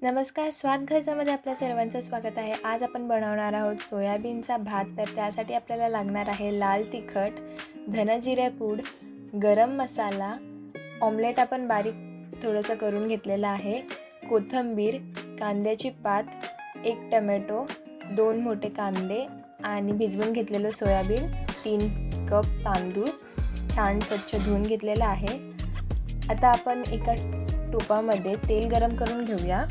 नमस्कार, स्वाद घरच्यामध्ये आपल्या सर्वांचं स्वागत आहे. आज आपण बनवणार आहोत सोयाबीनचा भात. तर त्यासाठी आपल्याला लागणार आहे लाल तिखट, धनजिरे पूड, गरम मसाला, ऑमलेट आपण बारीक थोडंसं करून घेतलेलं आहे, कोथिंबीर, कांद्याची पात, 1 टोमॅटो, 2 मोठे कांदे आणि भिजवून घेतलेलं सोयाबीन, 3 कप तांदूळ छान स्वच्छ धुवून घेतलेलं आहे. आता आपण एका टोपामध्ये तेल गरम करून घेऊया.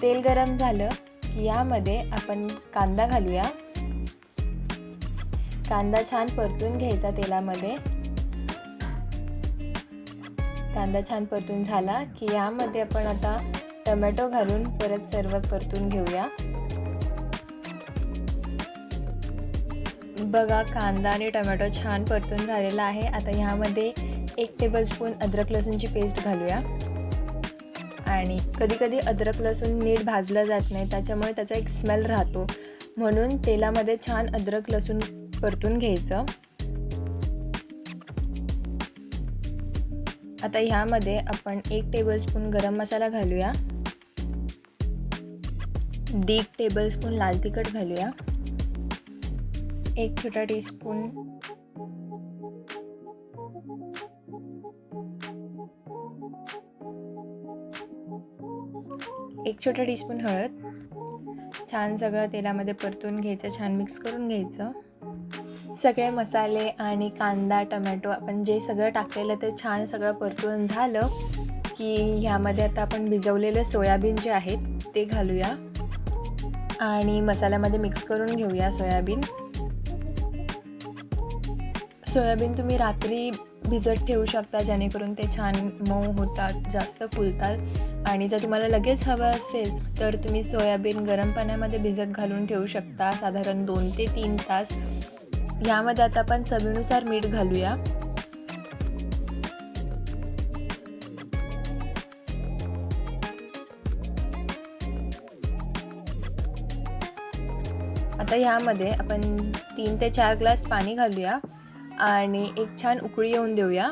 तेल गरम झालं की यामध्ये आपण कांदा घालूया. कांदा छान परतून घ्यायचा तेलामध्ये. कांदा छान परतून झाला की यामध्ये आपण आता टोमॅटो घालून परत सर्व परतून घेऊया. बघा, कांदा आणि टोमॅटो छान परतून झालेला आहे. आता ह्यामध्ये 1 टेबलस्पून अद्रक लसूणची पेस्ट घालूया. आणि कधी अद्रक लसूण नीट भाजलं जात नाही, त्याच्यामुळे त्याचा एक स्मेल राहतो, म्हणून तेलामध्ये छान अद्रक लसूण परतून घ्यायचं. आता ह्यामध्ये आपण 1 टेबलस्पून गरम मसाला घालूया. 1 टेबलस्पून लाल तिखट घालूया. 1 छोटा टीस्पून हळद. छान सगळं तेलामध्ये परतून घ्यायचं, छान मिक्स करून घ्यायचं. सगळे मसाले आणि कांदा टोमॅटो आपण जे सगळं टाकलेलं ते छान सगळं परतून झालं की ह्यामध्ये आता आपण भिजवलेले सोयाबीन जे आहेत ते घालूया आणि मसाल्यामध्ये मिक्स करून घेऊया. सोयाबीन तुम्ही रात्री भिजत ठेवू शकता, जेणेकरून ते छान मऊ होतात, जास्त फुलतात. आणि जर तुम्हाला लगेच हवं असेल तर तुम्ही सोयाबीन गरम पाण्यामध्ये भिजत घालून ठेवू शकता, साधारण 2 ते 3 तास. यामध्ये आता आपण चवीनुसार मीठ घालूया. आता यामध्ये आपण 3 ते 4 ग्लास पाणी घालूया आणि एक छान उकळी येऊन देऊया.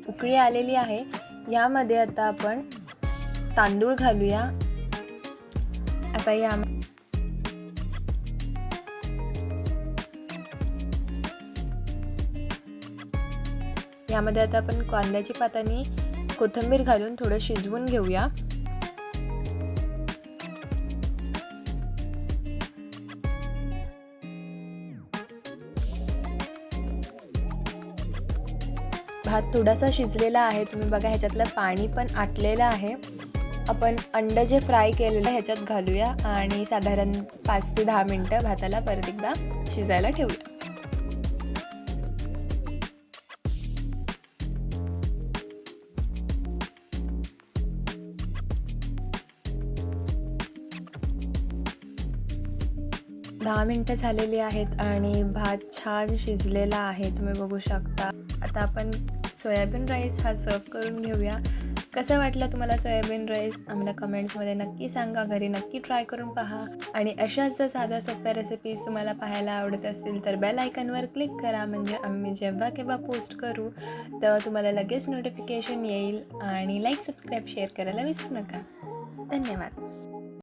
उकळी आलेली आहे. यामध्ये आता आपण तांदूळ घालूया. आता यामध्ये आता आपण कांद्याची पात आणि कोथिंबीर घालून थोडं शिजवून घेऊया. भात थोडासा शिजलेला आहे, तुम्ही बघा ह्याच्यातलं पाणी पण आटलेलं आहे. आपण अंडं जे फ्राय केलेलं ह्याच्यात घालूया आणि साधारण 5 ते 10 मिनटं भाताला परत एकदा शिजायला ठेवूया. दहा मिनटं झालेली आहेत आणि भात छान शिजलेला आहे, तुम्ही बघू शकता. आता आपण सोयाबीन राईस हा सर्व करून घेऊया. कसं वाटलं तुम्हाला सोयाबीन राईस? आम्हाला कमेंट्समध्ये नक्की सांगा. घरी नक्की ट्राय करून पहा. आणि अशाच जर साध्या सोप्या रेसिपीज तुम्हाला पाहायला आवडत असतील तर बेल आयकॉनवर क्लिक करा, म्हणजे आम्ही जेव्हा केव्हा पोस्ट करू तेव्हा तुम्हाला लगेच नोटिफिकेशन येईल. आणि लाईक, सबस्क्राईब, शेअर करायला विसरू नका. धन्यवाद.